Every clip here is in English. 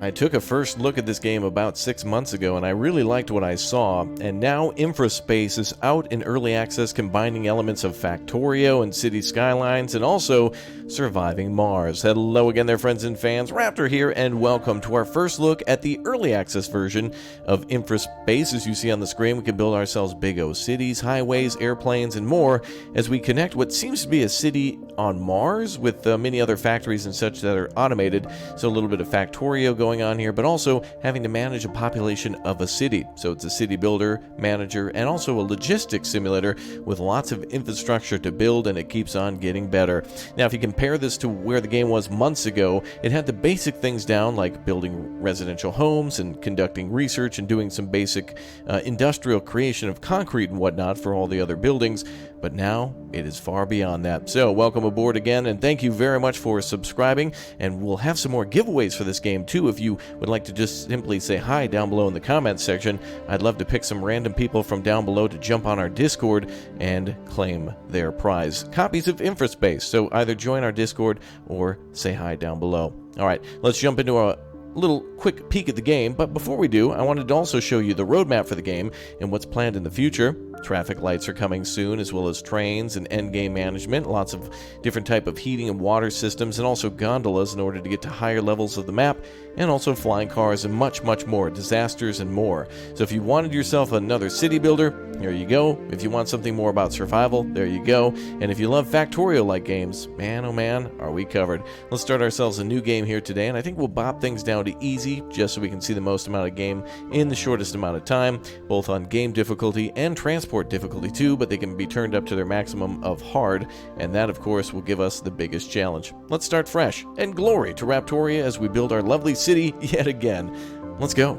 I took a first look at this game about 6 months ago and I really liked what I saw, and now INFRASPACE is out in early access, combining elements of Factorio and City Skylines and also surviving Mars. Hello again there, friends and fans. Raptor here, and welcome to our first look at the early access version of INFRASPACE. As you see on the screen, we can build ourselves big O cities, highways, airplanes, and more as we connect what seems to be a city on Mars with many other factories and such that are automated. So a little bit of Factorio going on here, but also having to manage a population of a city. So it's a city builder, manager, and also a logistics simulator with lots of infrastructure to build, and it keeps on getting better. Now, if you compare this to where the game was months ago, it had the basic things down like building residential homes and conducting research and doing some basic industrial creation of concrete and whatnot for all the other buildings. But now it is far beyond that. So welcome aboard again, and thank you very much for subscribing, and we'll have some more giveaways for this game too. If you would like to just simply say hi down below in the comments section, I'd love to pick some random people from down below to jump on our Discord and claim their prize. Copies of INFRASPACE, so either join our Discord or say hi down below. Alright, let's jump into a little quick peek at the game, but before we do, I wanted to also show you the roadmap for the game and what's planned in the future. Traffic lights are coming soon, as well as trains and endgame management, lots of different type of heating and water systems, and also gondolas in order to get to higher levels of the map, and also flying cars and much, much more, disasters and more. So if you wanted yourself another city builder, here you go. If you want something more about survival, there you go. And if you love Factorio-like games, man, oh man, are we covered. Let's start ourselves a new game here today, and I think we'll bop things down to easy, just so we can see the most amount of game in the shortest amount of time, both on game difficulty and transport difficulty too, but they can be turned up to their maximum of hard, and that of course will give us the biggest challenge. Let's start fresh, and glory to Raptoria as we build our lovely city yet again. Let's go.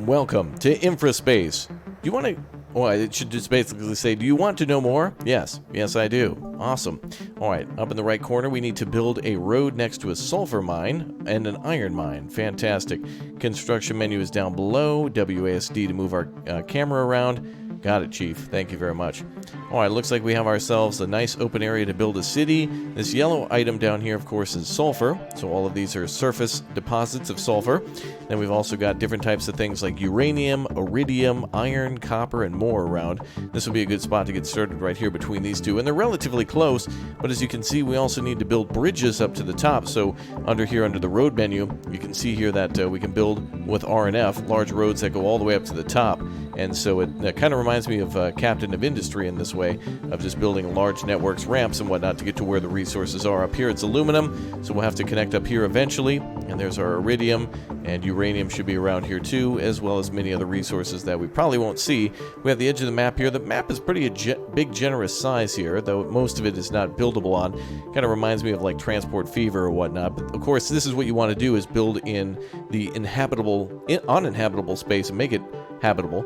Welcome to INFRASPACE. Do you want to... Well, it should just basically say, do you want to know more? Yes. Yes, I do. Awesome. Alright, up in the right corner, we need to build a road next to a sulfur mine and an iron mine. Fantastic. Construction menu is down below. WASD to move our camera around. Got it, Chief. Thank you very much. Alright, looks like we have ourselves a nice open area to build a city. This yellow item down here, of course, is sulfur. So all of these are surface deposits of sulfur. Then we've also got different types of things like uranium, iridium, iron, copper, and more around. This will be a good spot to get started right here between these two. And they're relatively close, but as you can see, we also need to build bridges up to the top. So under the road menu, you can see here that we can build with R&F, large roads that go all the way up to the top. And so it kind of reminds me of Captain of Industry in this way, of just building large networks, ramps, and whatnot to get to where the resources are. Up here it's aluminum, so we'll have to connect up here eventually. And there's our iridium, and uranium should be around here too, as well as many other resources that we probably won't see. We have the edge of the map here. The map is pretty big, generous size here, though most of it is not buildable on. Kind of reminds me of like Transport Fever or whatnot. But of course, this is what you want to do, is build in the uninhabitable space and make it habitable.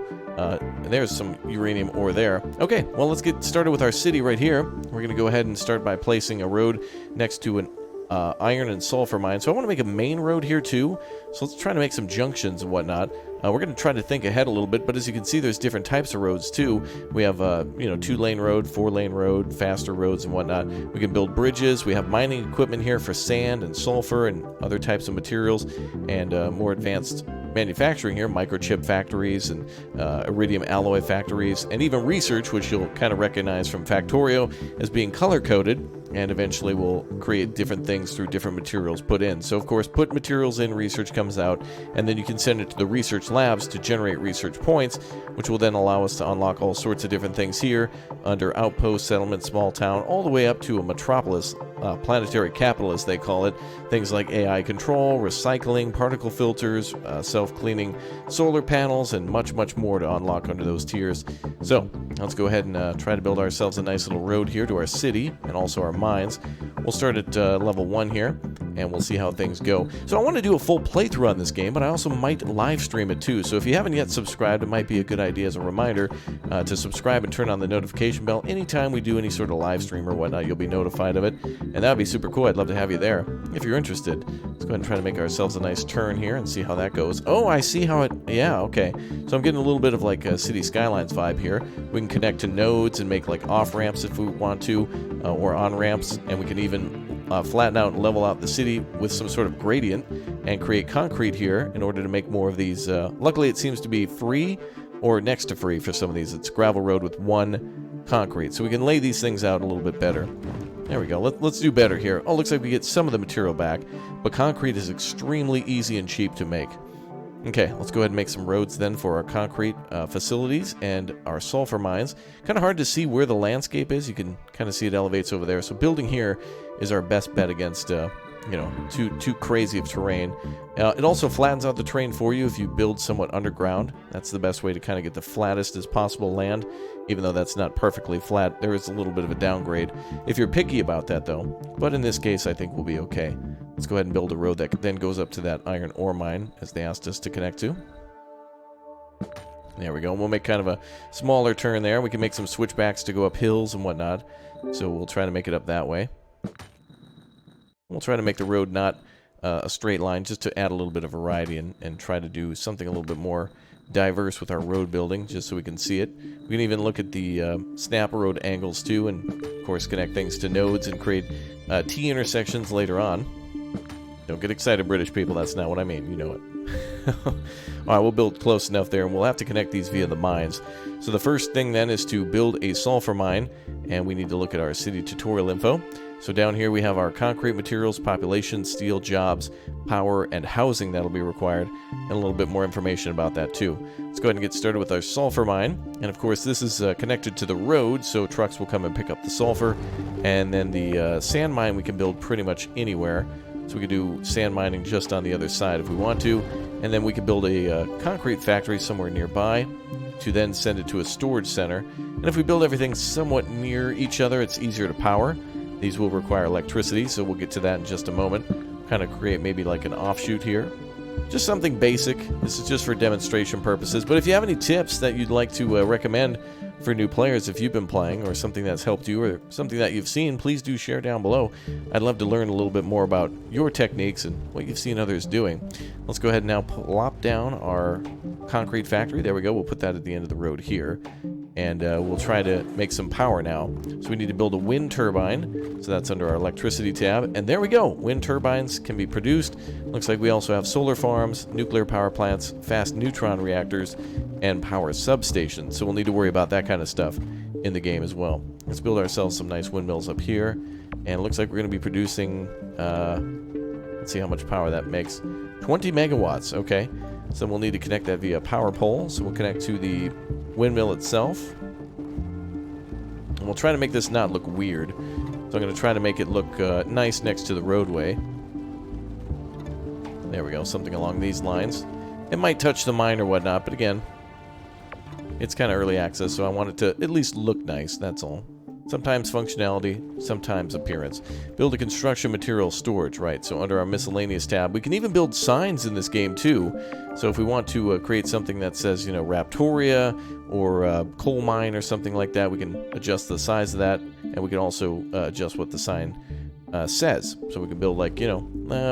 There's some uranium ore there. Okay, well, let's get started with our city right here. We're going to go ahead and start by placing a road next to an iron and sulfur mine. So I want to make a main road here too. So let's try to make some junctions and whatnot. We're going to try to think ahead a little bit, but as you can see, there's different types of roads too. We have, 2-lane road, 4-lane road, faster roads and whatnot. We can build bridges. We have mining equipment here for sand and sulfur and other types of materials, and more advanced manufacturing here, microchip factories and iridium alloy factories, and even research, which you'll kind of recognize from Factorio as being color-coded, and eventually we'll create different things through different materials put in. So of course, put materials in, research comes out, and then you can send it to the research labs to generate research points, which will then allow us to unlock all sorts of different things here under outpost, settlement, small town, all the way up to a metropolis, planetary capital as they call it. Things like AI control, recycling, particle filters, self-cleaning solar panels, and much, much more to unlock under those tiers. So let's go ahead and try to build ourselves a nice little road here to our city and also our mines. We'll start at level 1 here, and we'll see how things go. So I want to do a full playthrough on this game, but I also might live stream it too. So if you haven't yet subscribed, it might be a good idea as a reminder to subscribe and turn on the notification bell. Anytime we do any sort of live stream or whatnot, you'll be notified of it, and that would be super cool. I'd love to have you there if you're interested. Let's go ahead and try to make ourselves a nice turn here and see how that goes. Oh, I see how it... Yeah, okay. So I'm getting a little bit of like a City Skylines vibe here. We can connect to nodes and make like off-ramps if we want to, or on-ramps, and we can even flatten out and level out the city with some sort of gradient. and create concrete here in order to make more of these. Luckily, it seems to be free or next to free for some of these. It's gravel road with 1 concrete, so we can lay these things out a little bit better. There we go. Let's do better here. Oh, looks like we get some of the material back, but concrete is extremely easy and cheap to make. Okay, let's go ahead and make some roads then for our concrete facilities and our sulfur mines. Kind of hard to see where the landscape is. You can kind of see it elevates over there. So building here is our best bet against, you know, too crazy of terrain. It also flattens out the terrain for you if you build somewhat underground. That's the best way to kind of get the flattest as possible land, even though that's not perfectly flat. There is a little bit of a downgrade if you're picky about that, though. But in this case, I think we'll be okay. Let's go ahead and build a road that then goes up to that iron ore mine, as they asked us to connect to. There we go. We'll make kind of a smaller turn there. We can make some switchbacks to go up hills and whatnot. So we'll try to make it up that way. We'll try to make the road not a straight line, just to add a little bit of variety and try to do something a little bit more diverse with our road building, just so we can see it. We can even look at the snap road angles too, and of course connect things to nodes and create T-intersections later on. Don't get excited, British people. That's not what I mean. You know it. Alright, we'll build close enough there, and we'll have to connect these via the mines. So the first thing then is to build a sulfur mine, and we need to look at our city tutorial info. So down here we have our concrete materials, population, steel, jobs, power, and housing that'll be required, and a little bit more information about that too. Let's go ahead and get started with our sulfur mine. And of course this is connected to the road, so trucks will come and pick up the sulfur. And then the sand mine we can build pretty much anywhere. So we could do sand mining just on the other side if we want to. And then we could build a concrete factory somewhere nearby to then send it to a storage center. And if we build everything somewhat near each other, it's easier to power. These will require electricity, so we'll get to that in just a moment. Kind of create maybe like an offshoot here. Just something basic. This is just for demonstration purposes. But if you have any tips that you'd like to recommend for new players, if you've been playing, or something that's helped you, or something that you've seen, please do share down below. I'd love to learn a little bit more about your techniques and what you've seen others doing. Let's go ahead and now plop down our concrete factory. There we go. We'll put that at the end of the road here. And we'll try to make some power now. So we need to build a wind turbine. So that's under our electricity tab. And there we go. Wind turbines can be produced. Looks like we also have solar farms, nuclear power plants, fast neutron reactors, and power substations. So we'll need to worry about that kind of stuff in the game as well. Let's build ourselves some nice windmills up here. And it looks like we're going to be producing, let's see how much power that makes. 20 megawatts. Okay. So we'll need to connect that via power pole. So we'll connect to the windmill itself. And we'll try to make this not look weird. So I'm going to try to make it look nice next to the roadway. There we go, something along these lines. It might touch the mine or whatnot, but again, it's kind of early access, so I want it to at least look nice, that's all. Sometimes functionality, sometimes appearance. Build a construction material storage, right? So under our miscellaneous tab, we can even build signs in this game too. So if we want to create something that says, you know, RAPTORIA or coal mine or something like that, we can adjust the size of that, and we can also adjust what the sign says. So we can build like, you know,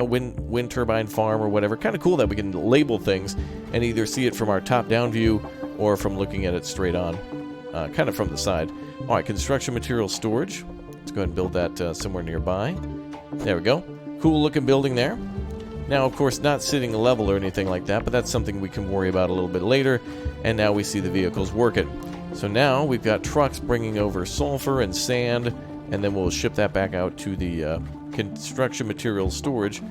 wind turbine farm or whatever. Kind of cool that we can label things and either see it from our top-down view or from looking at it straight on, kind of from the side. All right, construction material storage. Let's go ahead and build that somewhere nearby. There we go. Cool looking building there. Now, of course, not sitting level or anything like that, but that's something we can worry about a little bit later. And now we see the vehicles working. So now we've got trucks bringing over sulfur and sand, and then we'll ship that back out to the construction material storage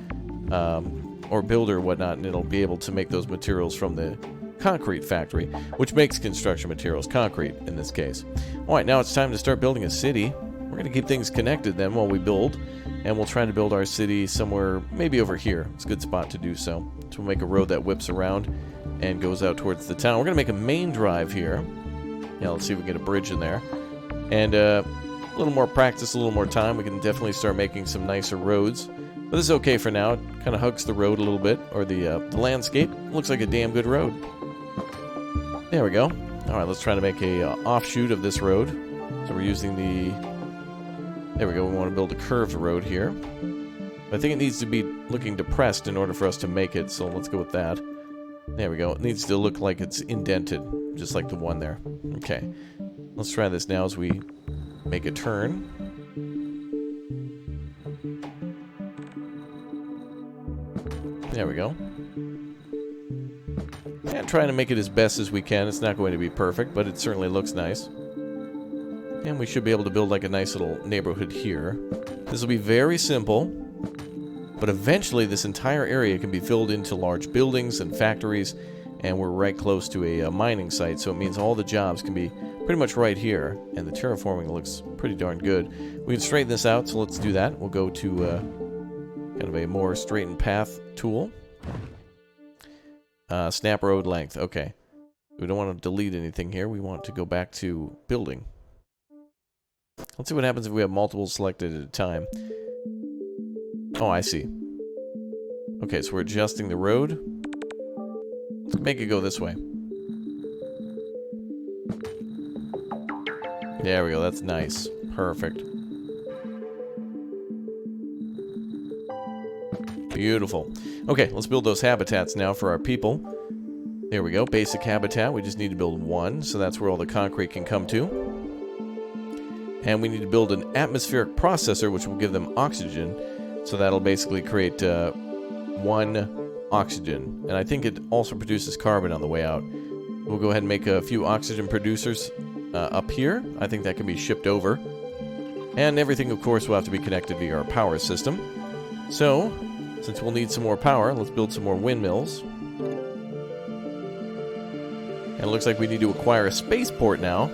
or builder or whatnot, and it'll be able to make those materials from the concrete factory, which makes construction materials concrete in this case. Alright, now it's time to start building a city. We're going to keep things connected then while we build, and we'll try to build our city somewhere maybe over here. It's a good spot to do so. So we'll make a road that whips around and goes out towards the town. We're going to make a main drive here. Yeah, let's see if we can get a bridge in there. And a little more practice, a little more time, we can definitely start making some nicer roads. But this is okay for now. It kind of hugs the road a little bit, or the landscape. Looks like a damn good road. There we go. Alright, let's try to make a offshoot of this road. So we're using the... There we go, we want to build a curved road here. But I think it needs to be looking depressed in order for us to make it, so let's go with that. There we go. It needs to look like it's indented, just like the one there. Okay. Let's try this now as we make a turn. There we go. And trying to make it as best as we can. It's not going to be perfect, but it certainly looks nice. And we should be able to build like a nice little neighborhood here. This will be very simple, but eventually this entire area can be filled into large buildings and factories, and we're right close to a mining site, so it means all the jobs can be pretty much right here, and the terraforming looks pretty darn good. We can straighten this out, so let's do that. We'll go to kind of a more straightened path tool. Snap road length. Okay. We don't want to delete anything here. We want to go back to building. Let's see what happens if we have multiples selected at a time. Oh, I see. Okay, so we're adjusting the road. Let's make it go this way. There we go. That's nice. Perfect. Beautiful. Okay, let's build those habitats now for our people. There we go. Basic habitat. We just need to build one, so that's where all the concrete can come to. And we need to build an atmospheric processor, which will give them oxygen. So that'll basically create one oxygen. And I think it also produces carbon on the way out. We'll go ahead and make a few oxygen producers up here. I think that can be shipped over. And everything, of course, will have to be connected via our power system. So, since we'll need some more power, let's build some more windmills. And it looks like we need to acquire a spaceport now.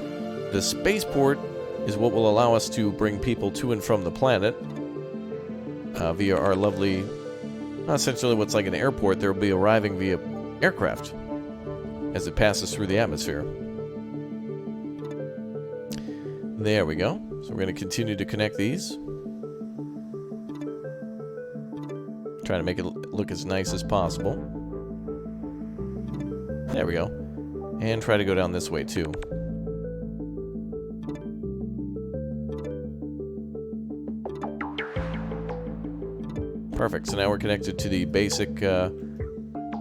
The spaceport is what will allow us to bring people to and from the planet via our lovely, essentially what's like an airport. There will be arriving via aircraft as it passes through the atmosphere. There we go. So we're going to continue to connect these. Trying to make it look as nice as possible. There we go. And try to go down this way too. Perfect. So now we're connected to the basic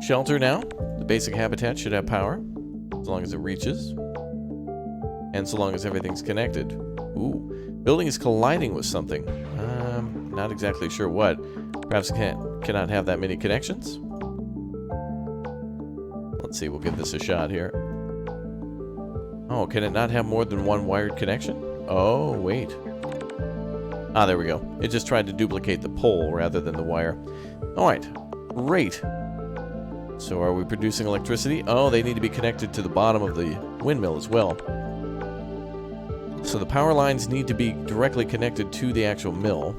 shelter now. The basic habitat should have power, as long as it reaches. And so long as everything's connected. Ooh. Building is colliding with something. Not exactly sure what. Perhaps cannot have that many connections. Let's see, we'll give this a shot here. Oh, can it not have more than one wired connection? Oh, wait. Ah, there we go. It just tried to duplicate the pole rather than the wire. Alright, great. So are we producing electricity? Oh, they need to be connected to the bottom of the windmill as well. So the power lines need to be directly connected to the actual mill,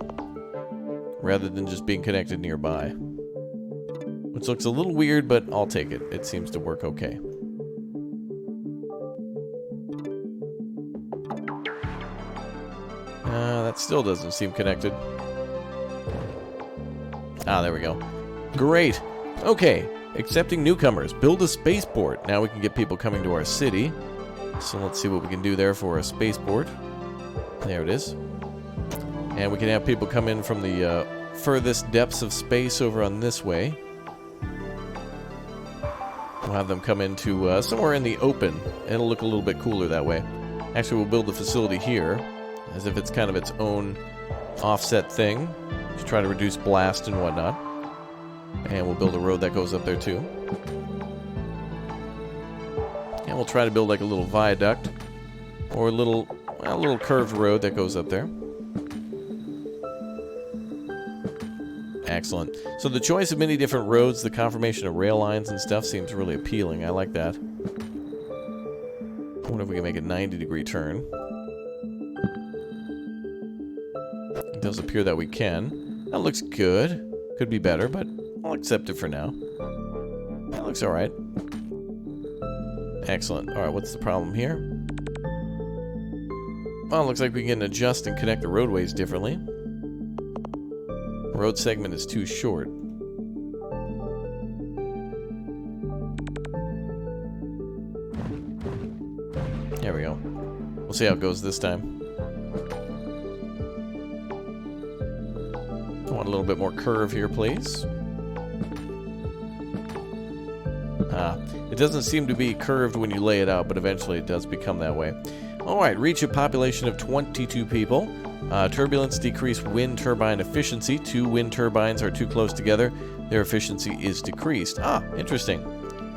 rather than just being connected nearby. Which looks a little weird, but I'll take it. It seems to work okay. That still doesn't seem connected. Ah, there we go. Great. Okay, accepting newcomers. Build a spaceport. Now we can get people coming to our city. So let's see what we can do there for a spaceport. There it is. And we can have people come in from the furthest depths of space over on this way. We'll have them come into somewhere in the open. It'll look a little bit cooler that way. Actually, we'll build the facility here, as if it's kind of its own offset thing, to try to reduce blast and whatnot. And we'll build a road that goes up there too. And we'll try to build like a little viaduct, or a little curved road that goes up there. Excellent. So the choice of many different roads, the confirmation of rail lines and stuff seems really appealing. I like that. I wonder if we can make a 90-degree turn. It does appear that we can. That looks good. Could be better, but I'll accept it for now. That looks alright. Excellent. Alright, what's the problem here? Well, it looks like we can adjust and connect the roadways differently. Road segment is too short. There we go. We'll see how it goes this time. I want a little bit more curve here, please. It doesn't seem to be curved when you lay it out, but eventually it does become that way. Alright, reach a population of 22 people. Turbulence, decrease wind turbine efficiency. 2 wind turbines are too close together. their efficiency is decreased. Ah, interesting.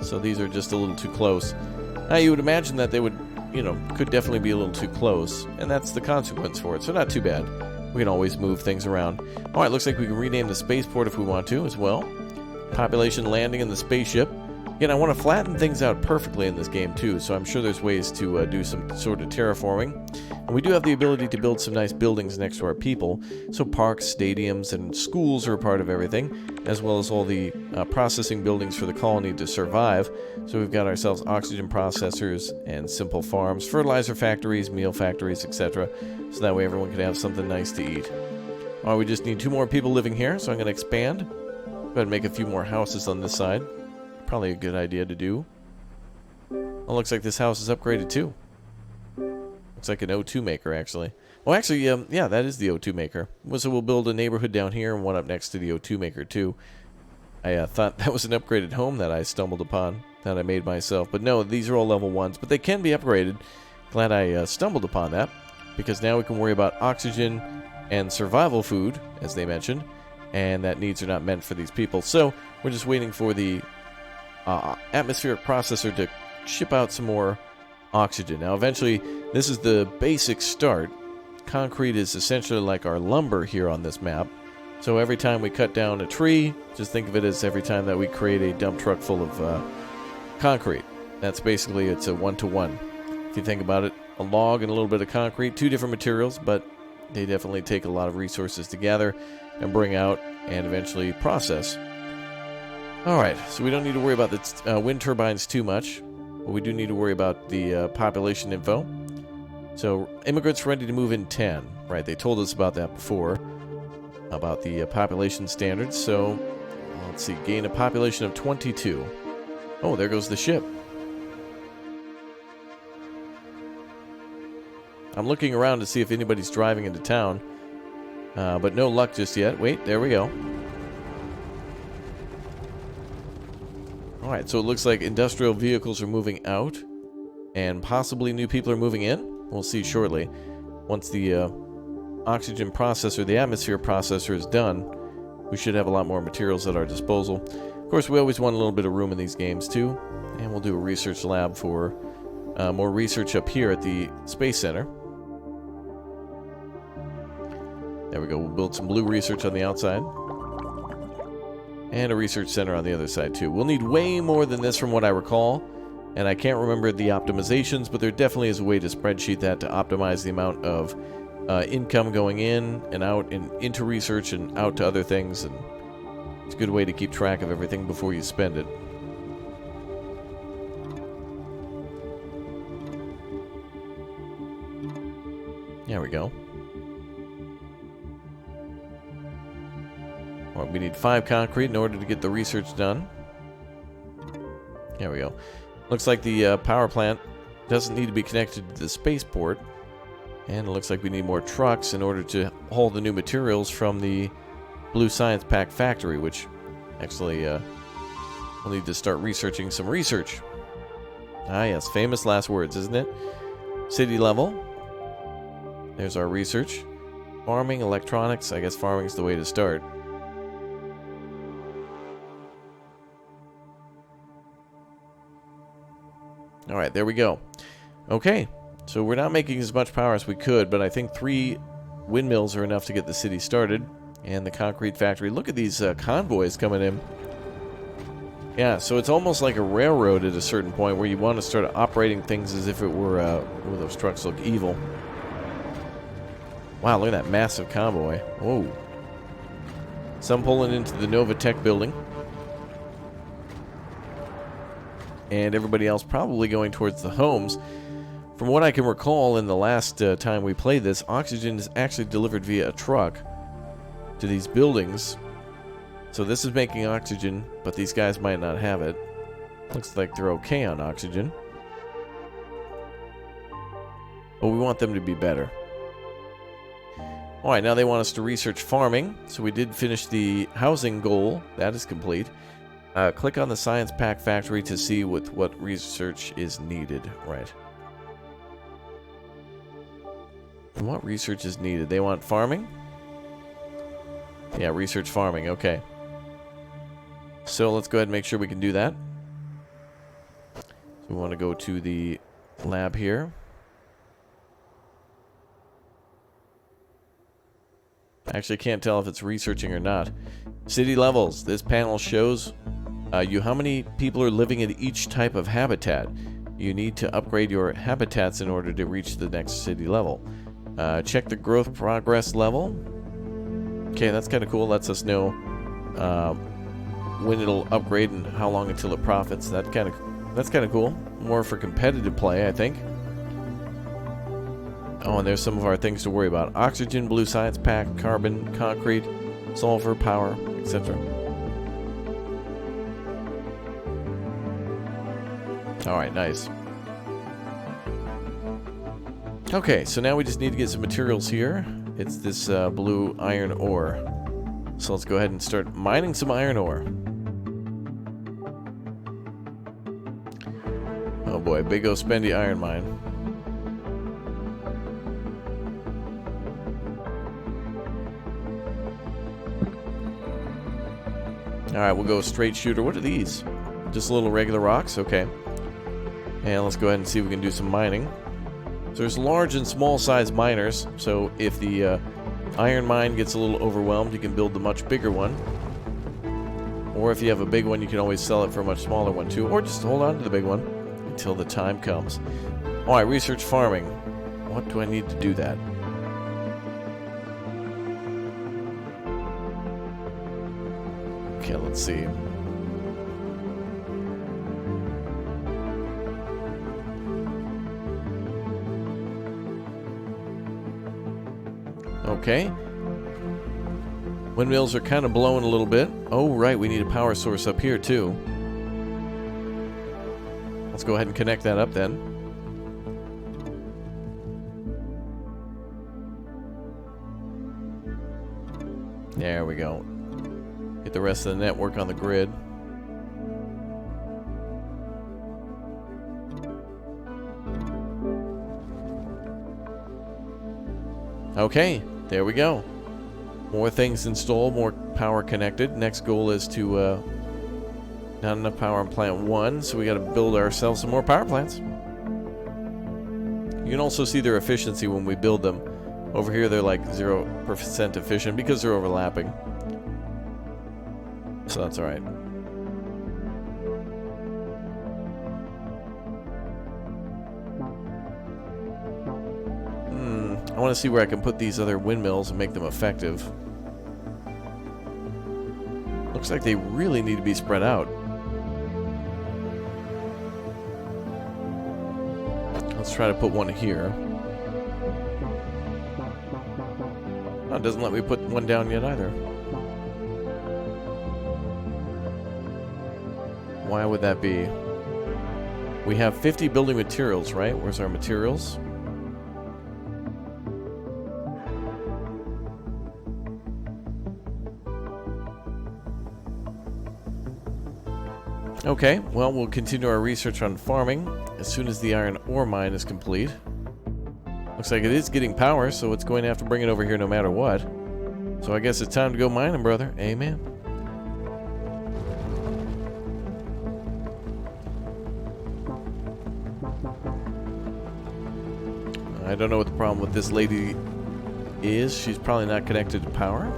So these are just a little too close. Now you would imagine that they would, could definitely be a little too close, and that's the consequence for it, so not too bad. We can always move things around. Alright, looks like we can rename the spaceport if we want to as well. Population landing in the spaceship. Again, I want to flatten things out perfectly in this game too, so I'm sure there's ways to do some sort of terraforming. And we do have the ability to build some nice buildings next to our people, so parks, stadiums, and schools are a part of everything, as well as all the processing buildings for the colony to survive. So we've got ourselves oxygen processors and simple farms, fertilizer factories, meal factories, etc. So that way everyone can have something nice to eat. Alright, we just need 2 more people living here, so I'm going to expand. Go ahead and make a few more houses on this side. Probably a good idea to do. Well, looks like this house is upgraded too. Looks like an O2 maker, actually. Well, actually, yeah, that is the O2 maker. So we'll build a neighborhood down here and one up next to the O2 maker too. I thought that was an upgraded home that I stumbled upon, that I made myself. But no, these are all level 1s, but they can be upgraded. Glad I stumbled upon that, because now we can worry about oxygen and survival food, as they mentioned, and that needs are not meant for these people. So we're just waiting for the atmospheric processor to ship out some more oxygen. Now eventually, this is the basic start. Concrete is essentially like our lumber here on this map. So every time we cut down a tree, just think of it as every time that we create a dump truck full of concrete. That's basically, it's a 1-to-1. If you think about it, a log and a little bit of concrete, 2 different materials, but they definitely take a lot of resources to gather and bring out and eventually process. Alright, so we don't need to worry about the wind turbines too much, but we do need to worry about the population info. So, immigrants ready to move in 10. Right, they told us about that before, about the population standards. So, let's see, gain a population of 22. Oh, there goes the ship. I'm looking around to see if anybody's driving into town, but no luck just yet. Wait, there we go. Alright, so it looks like industrial vehicles are moving out, and possibly new people are moving in. We'll see shortly. Once the oxygen processor, the atmosphere processor is done, we should have a lot more materials at our disposal. Of course, we always want a little bit of room in these games too, and we'll do a research lab for more research up here at the Space Center. There we go, we'll build some blue research on the outside. And a research center on the other side too. We'll need way more than this from what I recall, and I can't remember the optimizations, but there definitely is a way to spreadsheet that to optimize the amount of income going in and out and into research and out to other things, and it's a good way to keep track of everything before you spend it. There we go. Well, we need 5 concrete in order to get the research done. There we go. Looks like the power plant doesn't need to be connected to the spaceport. And it looks like we need more trucks in order to haul the new materials from the Blue Science Pack factory, which actually we'll need to start researching some research. Ah yes, famous last words, isn't it? City level. There's our research. Farming, electronics. I guess farming's the way to start. Alright, there we go. Okay, so we're not making as much power as we could, but I think 3 windmills are enough to get the city started. And the concrete factory. Look at these convoys coming in. Yeah, so it's almost like a railroad at a certain point where you want to start operating things as if it were, oh, those trucks look evil. Wow, look at that massive convoy. Whoa. Some pulling into the Nova Tech building. And everybody else probably going towards the homes. From what I can recall in the last time we played this, oxygen is actually delivered via a truck to these buildings. So this is making oxygen, but these guys might not have it. Looks like they're okay on oxygen. But we want them to be better. Alright, now they want us to research farming. So we did finish the housing goal. That is complete. Click on the Science Pack factory to see what research is needed. Right. And what research is needed? They want farming? Yeah, research farming. Okay. So let's go ahead and make sure we can do that. So we want to go to the lab here. I actually can't tell if it's researching or not. City levels. This panel shows you how many people are living in each type of habitat. You need to upgrade your habitats in order to reach the next city level. Check the growth progress level. Okay, that's kind of cool. Lets us know when it'll upgrade and how long until it profits. That's kind of cool. More for competitive play, I think. Oh, and there's some of our things to worry about. Oxygen, blue science pack, carbon, concrete, sulfur, power, etc. Alright, nice. Okay, so now we just need to get some materials here. It's this blue iron ore. So let's go ahead and start mining some iron ore. Oh boy, big O spendy iron mine. Alright, we'll go straight shooter. What are these? Just little regular rocks? Okay. And let's go ahead and see if we can do some mining. So there's large and small size miners. So if the iron mine gets a little overwhelmed, you can build the much bigger one. Or if you have a big one, you can always sell it for a much smaller one too. Or just hold on to the big one until the time comes. Alright, research farming. What do I need to do that? Okay, let's see. Okay. Windmills are kind of blowing a little bit. Oh, right, we need a power source up here, too. Let's go ahead and connect that up, then. There we go. Get the rest of the network on the grid. Okay, there we go. More things installed, more power connected. Next goal is to not enough power in plant 1, so we got to build ourselves some more power plants. You can also see their efficiency when we build them. Over here they're like 0% efficient because they're overlapping. So that's alright. I want to see where I can put these other windmills and make them effective. Looks like they really need to be spread out. Let's try to put one here. Oh, it doesn't let me put one down yet either. Why would that be? We have 50 building materials, right? Where's our materials? Okay, well, we'll continue our research on farming as soon as the iron ore mine is complete. Looks like it is getting power, so it's going to have to bring it over here no matter what. So I guess it's time to go mining, brother. Amen. I don't know what the problem with this lady is. She's probably not connected to power.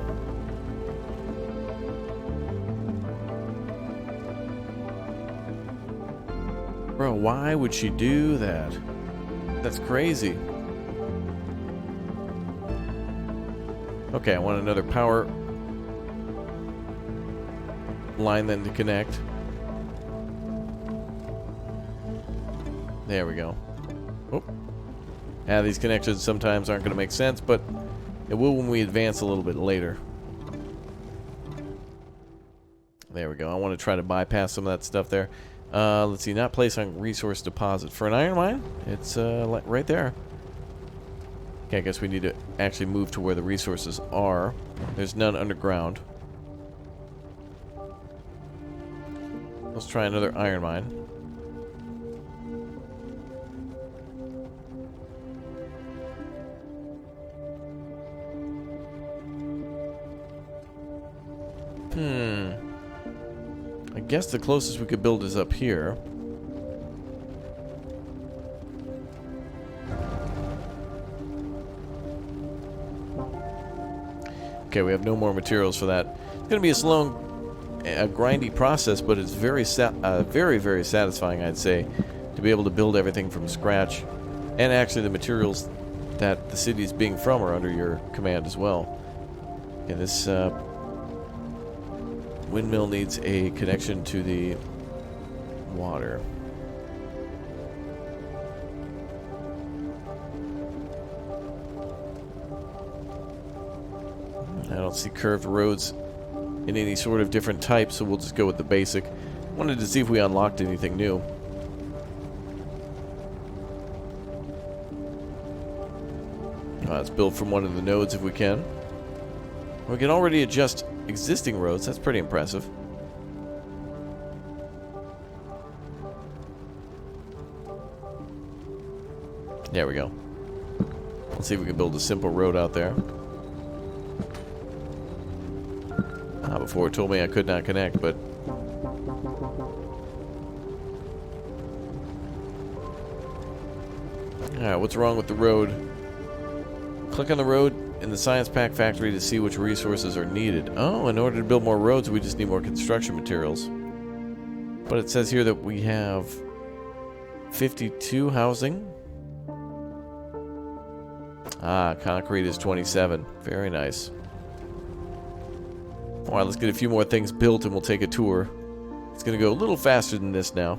Bro, why would she do that? That's crazy. Okay, I want another power line then to connect. There we go. Oh. Yeah, these connections sometimes aren't going to make sense, but it will when we advance a little bit later. There we go. I want to try to bypass some of that stuff there. Let's see, not place on resource deposit. For an iron mine, it's right there. Okay, I guess we need to actually move to where the resources are. There's none underground. Let's try another iron mine. guess the closest we could build is up here. Okay, we have no more materials for that. It's going to be a slow, grindy process, but it's very, very satisfying, I'd say, to be able to build everything from scratch. And actually, the materials that the city is being from are under your command as well. Okay, this windmill needs a connection to the water. I don't see curved roads in any sort of different type, so we'll just go with the basic. Wanted to see if we unlocked anything new. Let's build from one of the nodes if we can. We can already adjust existing roads. That's pretty impressive. There we go. Let's see if we can build a simple road out there. Before it told me I could not connect, but... Alright, what's wrong with the road? Click on the road in the Science Pack factory to see which resources are needed. Oh, in order to build more roads, we just need more construction materials. But it says here that we have 52 housing. Ah, concrete is 27. Very nice. Alright, let's get a few more things built and we'll take a tour. It's going to go a little faster than this now.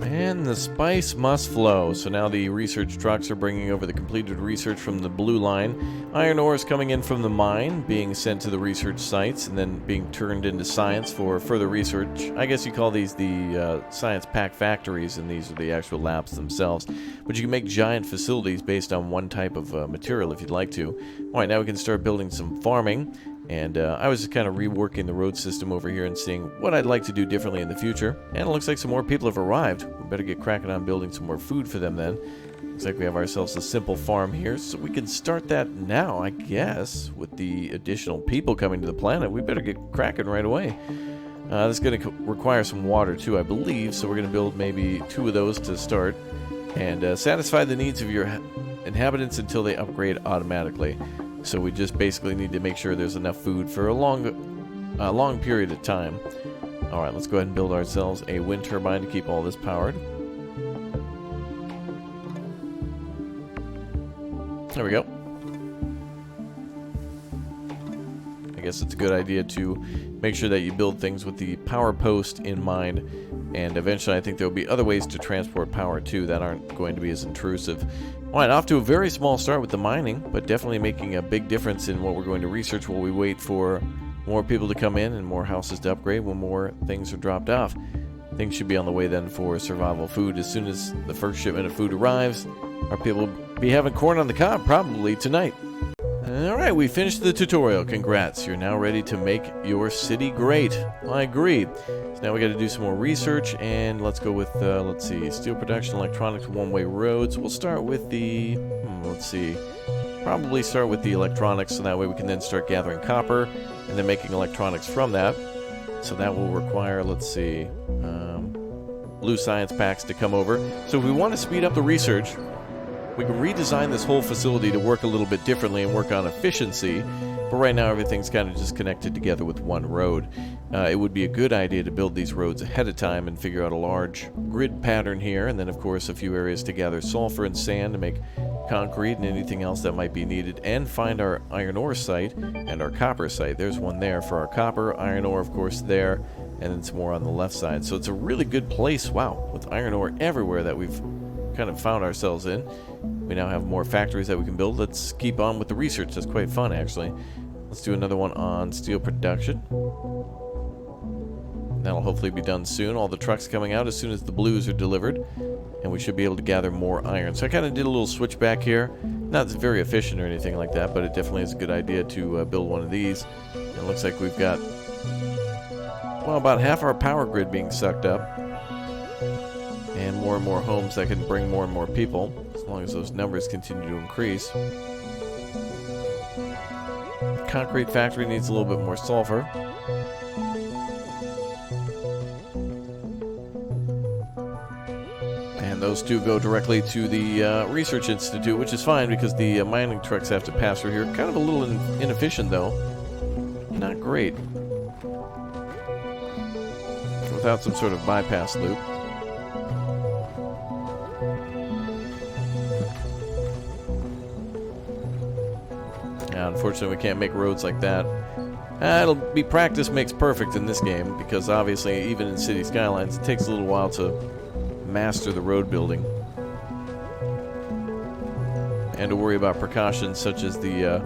And the spice must flow. So now the research trucks are bringing over the completed research from the blue line. Iron ore is coming in from the mine, being sent to the research sites, and then being turned into science for further research. I guess you call these the science pack factories, and these are the actual labs themselves. But you can make giant facilities based on one type of material if you'd like to. Alright, now we can start building some farming. And I was just kind of reworking the road system over here and seeing what I'd like to do differently in the future. And it looks like some more people have arrived. We better get cracking on building some more food for them then. Looks like we have ourselves a simple farm here, so we can start that now, I guess. With the additional people coming to the planet, we better get cracking right away. This is going to require some water too, I believe, so we're going to build maybe 2 of those to start. And satisfy the needs of your inhabitants until they upgrade automatically. So we just basically need to make sure there's enough food for a long period of time. Alright, let's go ahead and build ourselves a wind turbine to keep all this powered. There we go. I guess it's a good idea to make sure that you build things with the power post in mind. And eventually I think there will be other ways to transport power too that aren't going to be as intrusive. Alright, off to a very small start with the mining, but definitely making a big difference in what we're going to research while we wait for more people to come in and more houses to upgrade when more things are dropped off. Things should be on the way then for survival food. As soon as the first shipment of food arrives, our people will be having corn on the cob probably tonight. Alright, we finished the tutorial. Congrats, you're now ready to make your city great. I agree. So now we got to do some more research, and let's go with, let's see, steel production, electronics, one-way roads. We'll start with the, let's see, probably start with the electronics, so that way we can then start gathering copper, and then making electronics from that. So that will require, let's see, blue science packs to come over. So if we want to speed up the research, we can redesign this whole facility to work a little bit differently and work on efficiency, but right now everything's kind of just connected together with one road. It would be a good idea to build these roads ahead of time and figure out a large grid pattern here, and then of course a few areas to gather sulfur and sand to make concrete and anything else that might be needed, and find our iron ore site and our copper site. There's one there for our copper, iron ore of course there, and then some more on the left side. So it's a really good place, wow, with iron ore everywhere that we've kind of found ourselves in. We now have more factories that we can build. Let's keep on with the research. That's quite fun, actually. Let's do another one on steel production. That'll hopefully be done soon. All the trucks coming out as soon as the blues are delivered. And we should be able to gather more iron. So I kind of did a little switch back here. Not very efficient or anything like that, but it definitely is a good idea to build one of these. And it looks like we've got, well, about half our power grid being sucked up. And more homes that can bring more and more people, as long as those numbers continue to increase. Concrete factory needs a little bit more sulfur. And those two go directly to the Research Institute, which is fine because the mining trucks have to pass through here. Kind of a little inefficient, though. Not great. Without some sort of bypass loop. Yeah, unfortunately, we can't make roads like that. It'll be practice makes perfect in this game, because obviously, even in City Skylines, it takes a little while to master the road building. And to worry about precautions such as the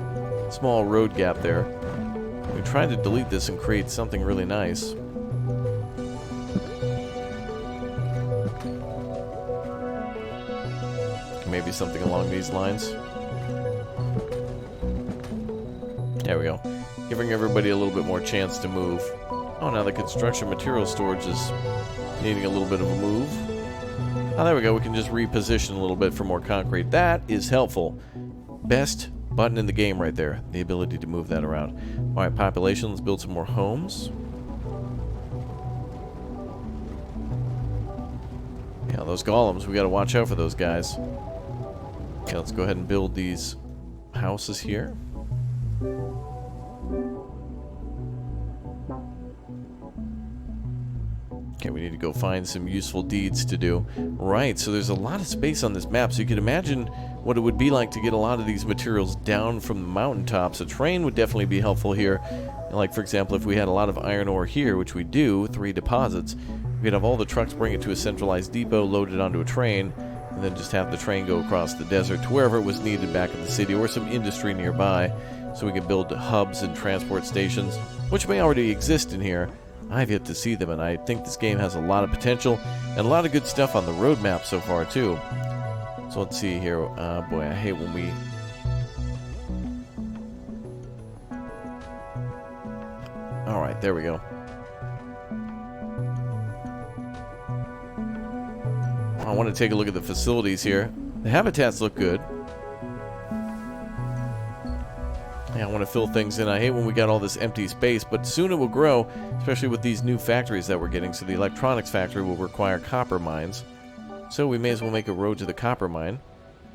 small road gap there. We tried to delete this and create something really nice. Maybe something along these lines. There we go. Giving everybody a little bit more chance to move. Oh, now the construction material storage is needing a little bit of a move. Oh, there we go. We can just reposition a little bit for more concrete. That is helpful. Best button in the game right there. The ability to move that around. Alright, population. Let's build some more homes. Yeah, those golems. We gotta watch out for those guys. Okay, let's go ahead and build these houses here. Okay, we need to go find some useful deeds to do. Right, so there's a lot of space on this map, so you can imagine what it would be like to get a lot of these materials down from the mountaintops. A train would definitely be helpful here. Like, for example, if we had a lot of iron ore here, which we do, 3 deposits, we could have all the trucks bring it to a centralized depot, load it onto a train, and then just have the train go across the desert to wherever it was needed back in the city, or some industry nearby, so we can build hubs and transport stations, which may already exist in here. I've yet to see them, and I think this game has a lot of potential, and a lot of good stuff on the roadmap so far, too. So let's see here. Boy, I hate when we... Alright, there we go. I want to take a look at the facilities here. The habitats look good. Yeah, I want to fill things in. I hate when we got all this empty space, but soon it will grow, especially with these new factories that we're getting. So the electronics factory will require copper mines. So we may as well make a road to the copper mine.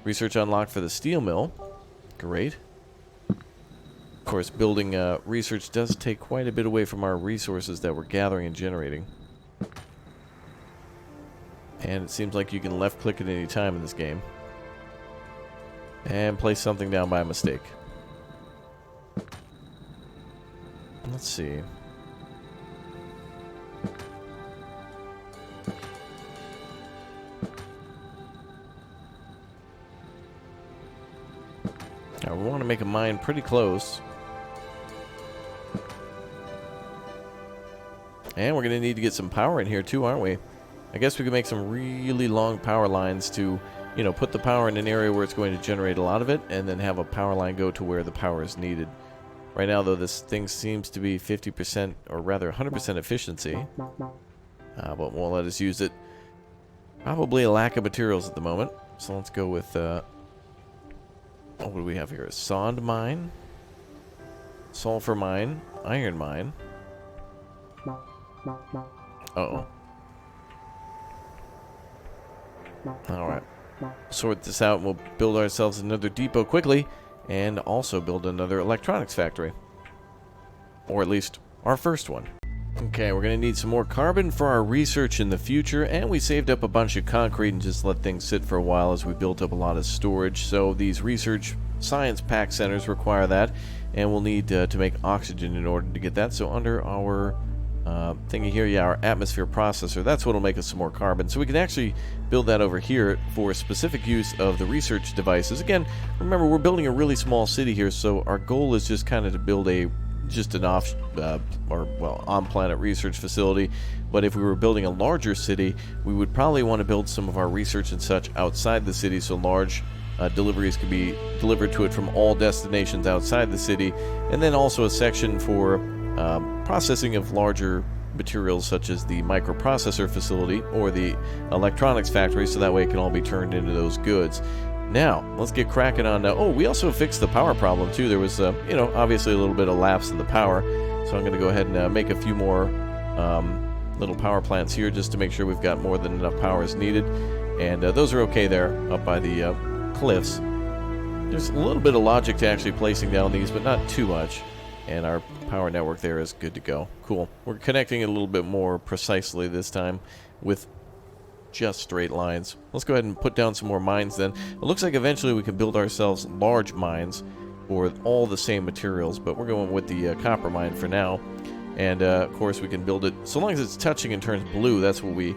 Research unlocked for the steel mill. Great. Of course, building research does take quite a bit away from our resources that we're gathering and generating. And it seems like you can left-click at any time in this game. And place something down by mistake. Let's see. Now we want to make a mine pretty close. And we're going to need to get some power in here too, aren't we? I guess we could make some really long power lines to, you know, put the power in an area where it's going to generate a lot of it, and then have a power line go to where the power is needed. Right now, though, this thing seems to be 50%, or rather 100% efficiency. But won't let us use it. Probably a lack of materials at the moment. So let's go with, what do we have here? A sand mine, sulfur mine, iron mine. Uh-oh. Alright. Sort this out and we'll build ourselves another depot quickly. And also build another electronics factory. Or at least our first one. Okay, we're going to need some more carbon for our research in the future. And we saved up a bunch of concrete and just let things sit for a while as we built up a lot of storage. So these research science pack centers require that. And we'll need to make oxygen in order to get that. So under our thingy here, yeah, our atmosphere processor, that's what will make us some more carbon. So we can actually build that over here for specific use of the research devices. Again, remember, we're building a really small city here, so our goal is just kind of to build just an on-planet research facility. But if we were building a larger city, we would probably want to build some of our research and such outside the city, so large deliveries can be delivered to it from all destinations outside the city, and then also a section for processing of larger materials such as the microprocessor facility or the electronics factory, so that way it can all be turned into those goods. Now, let's get cracking on... oh, we also fixed the power problem too. There was, you know, obviously a little bit of lapse in the power, so I'm going to go ahead and make a few more little power plants here just to make sure we've got more than enough power as needed. And those are okay there, up by the cliffs. There's a little bit of logic to actually placing down these, but not too much. And our power network there is good to go. Cool. We're connecting it a little bit more precisely this time with just straight lines. Let's go ahead and put down some more mines then. It looks like eventually we can build ourselves large mines for all the same materials, but we're going with the copper mine for now. And of course we can build it, so long as it's touching and turns blue, that's what we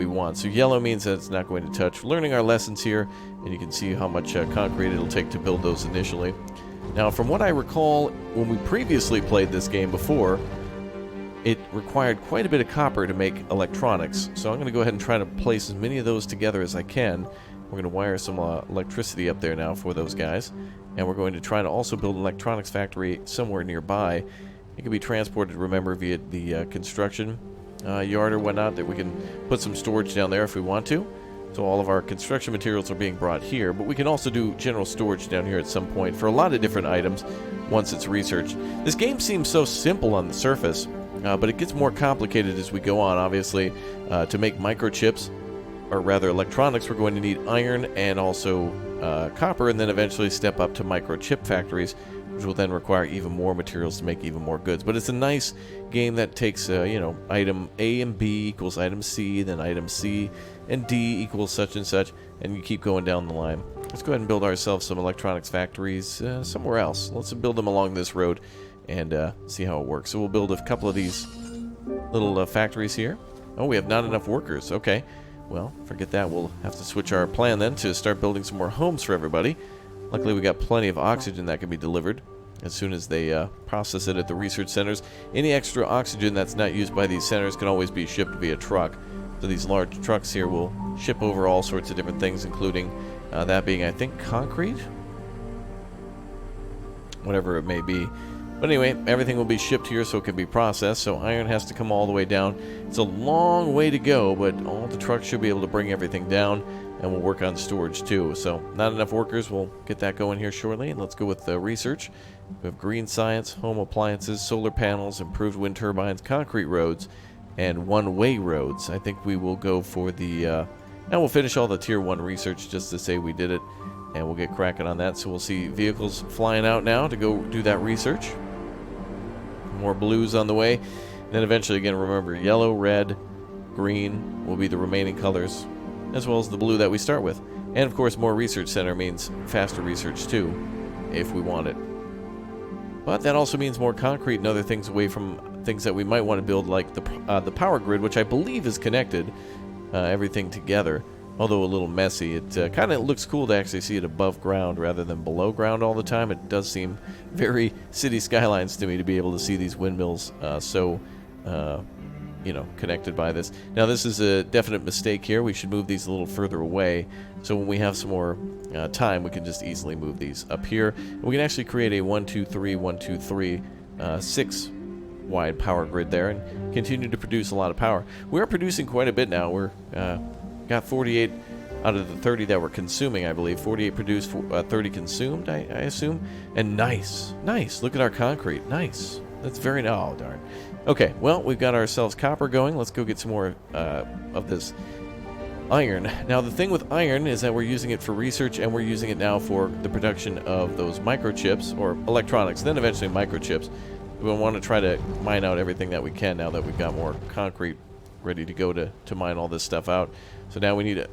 want. So yellow means that it's not going to touch. Learning our lessons here, and you can see how much concrete it'll take to build those initially. Now, from what I recall, when we previously played this game before, it required quite a bit of copper to make electronics. So I'm going to go ahead and try to place as many of those together as I can. We're going to wire some electricity up there now for those guys. And we're going to try to also build an electronics factory somewhere nearby. It can be transported, remember, via the construction yard or whatnot, that we can put some storage down there if we want to. So all of our construction materials are being brought here, but we can also do general storage down here at some point for a lot of different items once it's researched. This game seems so simple on the surface, but it gets more complicated as we go on. Obviously, to make microchips, or rather electronics, we're going to need iron and also copper, and then eventually step up to microchip factories, which will then require even more materials to make even more goods. But it's a nice game that takes, you know, item A and B equals item C, then item C and D equals such and such, and you keep going down the line. Let's go ahead and build ourselves some electronics factories somewhere else. Let's build them along this road and see how it works. So we'll build a couple of these little factories here. Oh, we have not enough workers. Okay. Well, forget that. We'll have to switch our plan then to start building some more homes for everybody. Luckily, we got plenty of oxygen that can be delivered as soon as they process it at the research centers. Any extra oxygen that's not used by these centers can always be shipped via truck. So these large trucks here will ship over all sorts of different things, including that being, I think, concrete? Whatever it may be. But anyway, everything will be shipped here so it can be processed. So iron has to come all the way down. It's a long way to go, but all the trucks should be able to bring everything down. And we'll work on storage too. So not enough workers. We'll get that going here shortly. And let's go with the research. We have green science, home appliances, solar panels, improved wind turbines, concrete roads, and one-way roads. I think we will go for the... now we'll finish all the tier 1 research just to say we did it. And we'll get cracking on that. So we'll see vehicles flying out now to go do that research. More blues on the way. And then eventually, again, remember, yellow, red, green will be the remaining colors, as well as the blue that we start with. And of course, more research center means faster research too, if we want it. But that also means more concrete and other things away from things that we might want to build, like the power grid, which I believe is connected, everything together. Although a little messy, it kind of looks cool to actually see it above ground rather than below ground all the time. It does seem very City Skylines to me to be able to see these windmills you know, connected by this. Now, this is a definite mistake here. We should move these a little further away. So when we have some more time, we can just easily move these up here. We can actually create a 1, 2, 3, 1, 2, 3, 6 wide power grid there and continue to produce a lot of power. We're producing quite a bit now. We're got 48 out of the 30 that we're consuming, I believe. 48 produced, 30 consumed, I assume. And nice. Look at our concrete. Nice. That's very... oh, darn. Okay, well, we've got ourselves copper going. Let's go get some more of this iron. Now, the thing with iron is that we're using it for research, and we're using it now for the production of those microchips, or electronics, then eventually microchips. We want to try to mine out everything that we can now that we've got more concrete ready to go to mine all this stuff out. So now we need a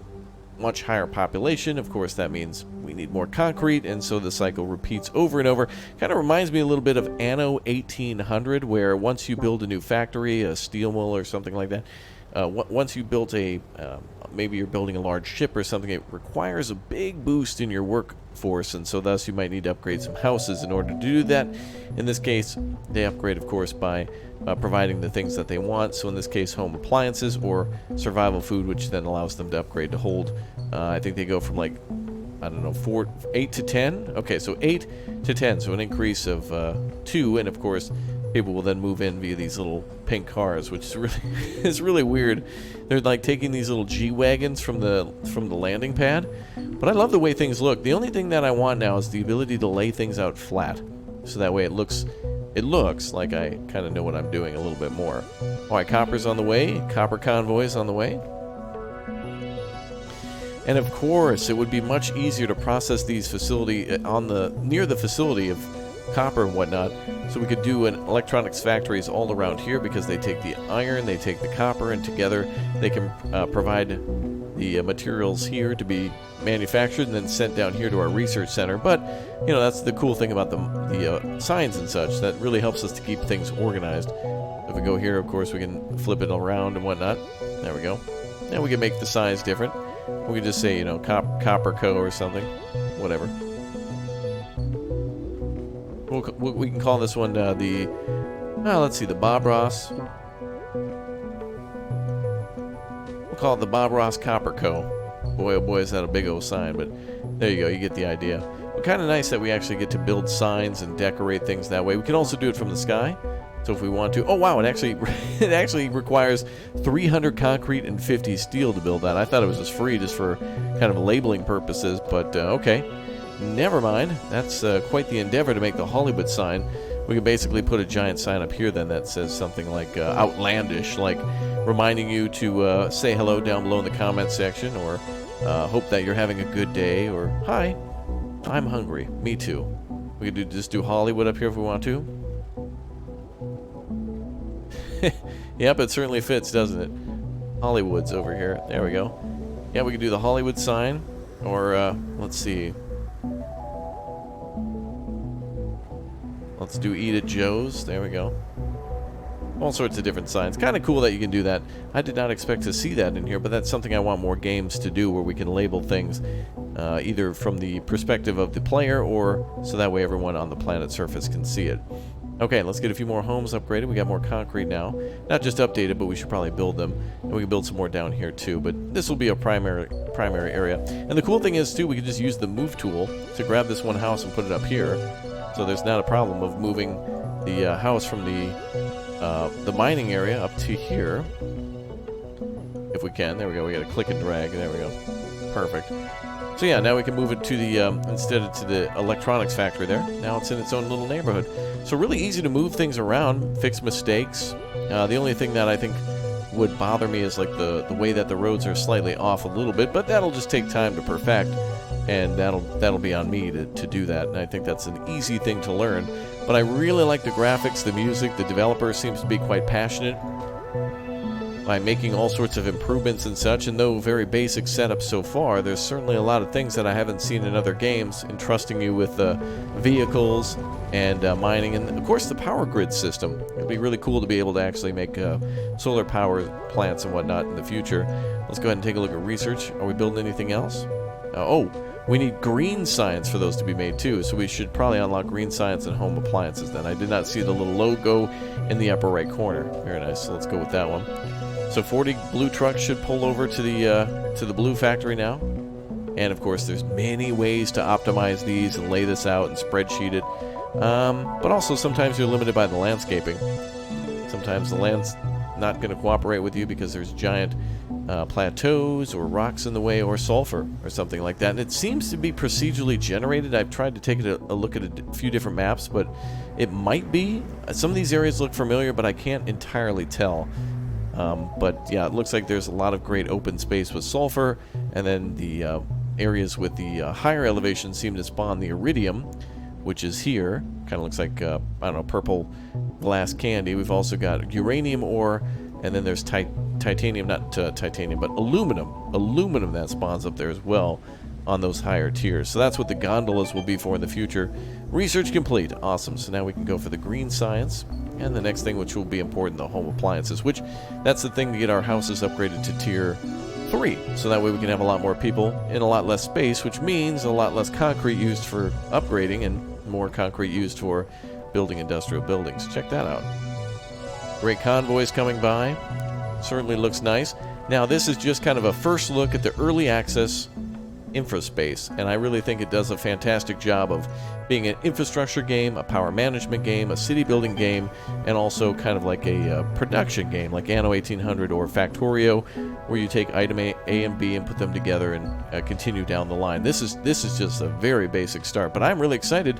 much higher population. Of course, that means we need more concrete, and so the cycle repeats over and over. Kind of reminds me a little bit of Anno 1800, where once you build a new factory, a steel mill or something like that, once you built a, maybe you're building a large ship or something, it requires a big boost in your workforce, and so thus you might need to upgrade some houses in order to do that. In this case, they upgrade, of course, by providing the things that they want. So in this case, home appliances or survival food, which then allows them to upgrade to hold. I think they go from, like, I don't know, 8 to 10? Okay, so 8 to 10, so an increase of 2, and of course, people will then move in via these little pink cars, which is really is really weird. They're like taking these little G-Wagons from the landing pad. But I love the way things look. The only thing that I want now is the ability to lay things out flat. So that way it looks like I kind of know what I'm doing a little bit more. Alright, copper's on the way. Copper convoy's on the way. And of course, it would be much easier to process these near the facility of copper and whatnot. So we could do an electronics factories all around here because they take the iron, they take the copper, and together they can provide the materials here to be manufactured and then sent down here to our research center. But you know, that's the cool thing about the signs and such. That really helps us to keep things organized. If we go here, of course, we can flip it around and whatnot. There we go. And we can make the signs different. We can just say, you know, Copper Co. or something. Whatever. We can call this one let's see, the Bob Ross. We'll call it the Bob Ross Copper Co. Boy, oh boy, is that a big old sign, but there you go, you get the idea. But kind of nice that we actually get to build signs and decorate things that way. We can also do it from the sky. So if we want to... Oh, wow, it actually requires 300 concrete and 50 steel to build that. I thought it was just free, just for kind of labeling purposes, but okay. Never mind. That's quite the endeavor to make the Hollywood sign. We can basically put a giant sign up here then that says something like outlandish, like reminding you to say hello down below in the comment section, or hope that you're having a good day, or hi, I'm hungry. Me too. We could just do Hollywood up here if we want to. Yep, it certainly fits, doesn't it? Hollywood's over here. There we go. Yeah, we could do the Hollywood sign, or let's see. Let's do Eat at Joe's. There we go. All sorts of different signs. Kind of cool that you can do that. I did not expect to see that in here, but that's something I want more games to do, where we can label things either from the perspective of the player, or so that way everyone on the planet's surface can see it. Okay, let's get a few more homes upgraded. We got more concrete now. Not just updated, but we should probably build them. And we can build some more down here too, but this will be a primary area. And the cool thing is too, we can just use the move tool to grab this one house and put it up here. So there's not a problem of moving the house from the mining area up to here. If we can. There we go. We got to click and drag. There we go. Perfect. So yeah, now we can move it to the, instead of to the electronics factory there. Now it's in its own little neighborhood. So really easy to move things around, fix mistakes. The only thing that I think would bother me is like the way that the roads are slightly off a little bit, but that'll just take time to perfect, and that'll be on me to do that, and I think that's an easy thing to learn. But I really like the graphics, the music. The developer seems to be quite passionate by making all sorts of improvements and such, and though very basic setup so far, there's certainly a lot of things that I haven't seen in other games, entrusting you with vehicles and mining, and of course the power grid system. It'd be really cool to be able to actually make solar power plants and whatnot in the future. Let's go ahead and take a look at research. Are we building anything else? Oh, we need green signs for those to be made too, so we should probably unlock green signs and home appliances then. I did not see the little logo in the upper right corner. Very nice, so let's go with that one. So 40 blue trucks should pull over to the blue factory now. And of course there's many ways to optimize these and lay this out and spreadsheet it. But also sometimes you're limited by the landscaping. Sometimes the land's not going to cooperate with you because there's giant plateaus or rocks in the way, or sulfur or something like that. And it seems to be procedurally generated. I've tried to take a look at a few different maps, but it might be. Some of these areas look familiar, but I can't entirely tell. But yeah, it looks like there's a lot of great open space with sulfur, and then the areas with the higher elevation seem to spawn the iridium, which is here. Kind of looks like, I don't know, purple glass candy. We've also got uranium ore, and then there's titanium, not titanium, but aluminum that spawns up there as well on those higher tiers. So that's what the gondolas will be for in the future. Research complete. Awesome. So now we can go for the green science. And the next thing, which will be important, the home appliances, which that's the thing to get our houses upgraded to tier 3. So that way we can have a lot more people in a lot less space, which means a lot less concrete used for upgrading and more concrete used for building industrial buildings. Check that out. Great convoys coming by. Certainly looks nice. Now this is just kind of a first look at the early access INFRASPACE, and I really think it does a fantastic job of being an infrastructure game, a power management game, a city building game, and also kind of like a production game like Anno 1800 or Factorio, where you take item A and B and put them together and continue down the line. This is just a very basic start, but I'm really excited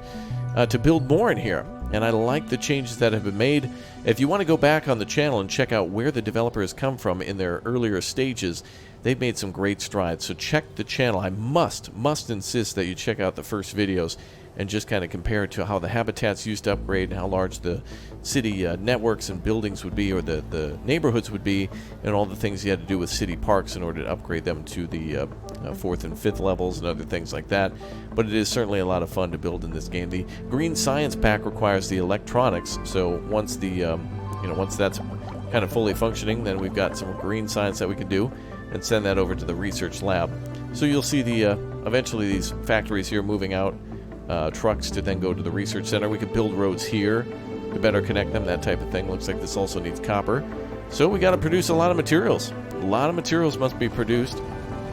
to build more in here. and I like the changes that have been made. If you want to go back on the channel and check out where the developers come from in their earlier stages, they've made some great strides. So check the channel. I must insist that you check out the first videos and just kind of compare it to how the habitats used to upgrade and how large the city networks and buildings would be, or the neighborhoods would be, and all the things you had to do with city parks in order to upgrade them to the 4th and 5th levels and other things like that. But it is certainly a lot of fun to build in this game. The Green Science Pack requires the electronics, so once the once that's kind of fully functioning, then we've got some green science that we can do and send that over to the research lab. So you'll see the eventually these factories here moving out. Trucks to then go to the research center. We could build roads here to better connect them, that type of thing. Looks like this also needs copper. So we got to produce a lot of materials. A lot of materials must be produced,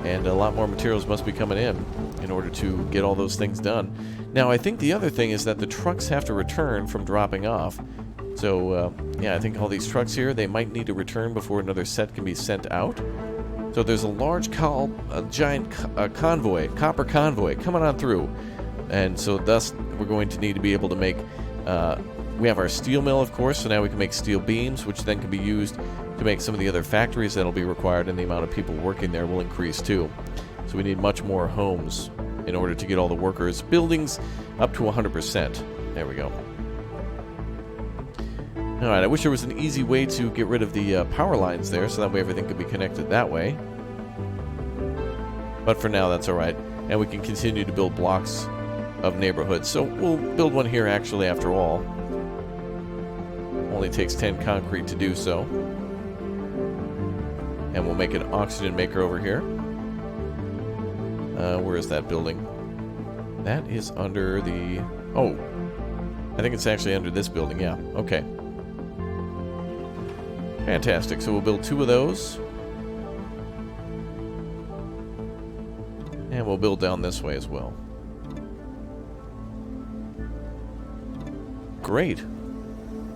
and a lot more materials must be coming in order to get all those things done. Now, I think the other thing is that the trucks have to return from dropping off. So, yeah, I think all these trucks here, they might need to return before another set can be sent out. So there's a large giant convoy, copper convoy, coming on through. And so thus we're going to need to be able to make, we have our steel mill, of course, so now we can make steel beams, which then can be used to make some of the other factories that'll be required, and the amount of people working there will increase too. So we need much more homes in order to get all the workers, buildings up to 100%. There we go. Alright, I wish there was an easy way to get rid of the power lines there, so that way everything could be connected that way. But for now, that's alright. And we can continue to build blocks of neighborhoods. So we'll build one here actually after all. Only takes 10 concrete to do so. And we'll make an oxygen maker over here. Where is that building? That is under the... Oh, I think it's actually under this building, yeah. Okay. Fantastic. So we'll build 2 of those. And we'll build down this way as well. Great.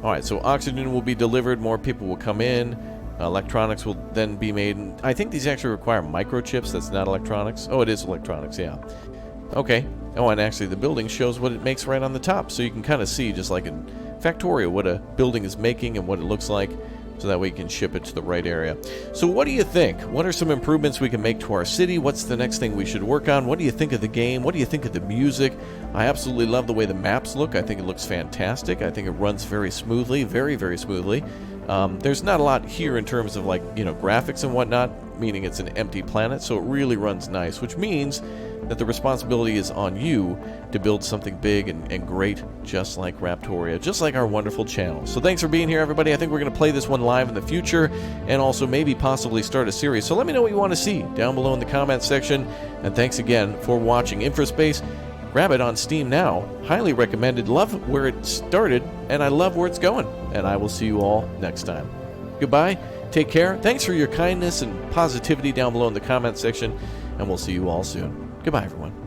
Alright, so oxygen will be delivered, more people will come in, electronics will then be made. I think these actually require microchips, that's not electronics. Oh, it is electronics, yeah. Okay. Oh, and actually the building shows what it makes right on the top, so you can kind of see, just like in Factorio, what a building is making and what it looks like, so that way you can ship it to the right area. So what do you think? What are some improvements we can make to our city? What's the next thing we should work on? What do you think of the game? What do you think of the music? I absolutely love the way the maps look. I think it looks fantastic. I think it runs very smoothly, very, very smoothly. There's not a lot here in terms of, like, graphics and whatnot, meaning it's an empty planet, so it really runs nice, which means that the responsibility is on you to build something big and great, just like Raptoria, just like our wonderful channel. So thanks for being here, everybody. I think we're going to play this one live in the future, and also maybe possibly start a series. So let me know what you want to see down below in the comments section, and thanks again for watching INFRASPACE. Grab it on Steam now. Highly recommended. Love where it started, and I love where it's going. And I will see you all next time. Goodbye. Take care. Thanks for your kindness and positivity down below in the comments section, and we'll see you all soon. Goodbye, everyone.